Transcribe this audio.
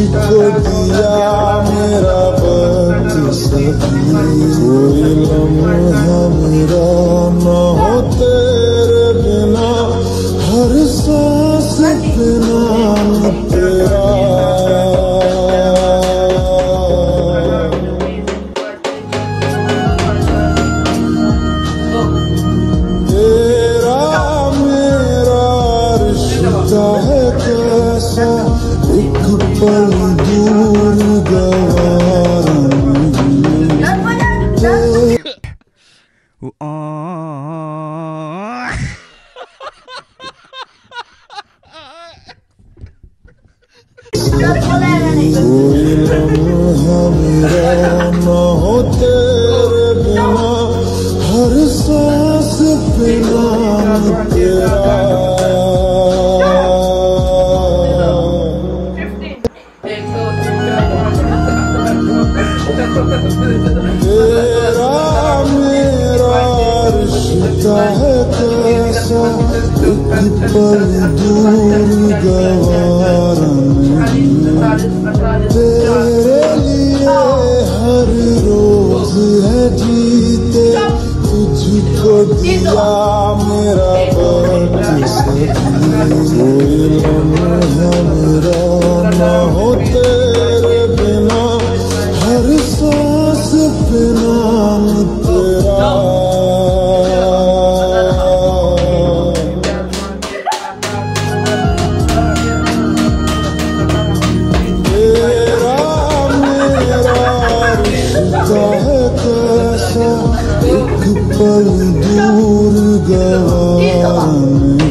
तुझको दिया मेरा वक्त सभी, कोई लम्हा मेरा न हो तेरे बिना, हर सांस पे नाम तेरा। है कैसा एक पल दूर गवारा कोई लम्हा मेरा न हो तेरे बिना, हर सांस पे नाम तेरा। तेरा मेरा रिश्ता है कैसा एक पल दूर गवारा नहीं, तेरे लिए हर रोज है जीते, तुझको दिया मेरा वक्त सभी, कोई लम्हा मेरा न हो तेरे बिना, हर सांस पे नाम तेरा। तेरा मेरा रिश्ता है कैसा एक पल दूर गवारा नहीं।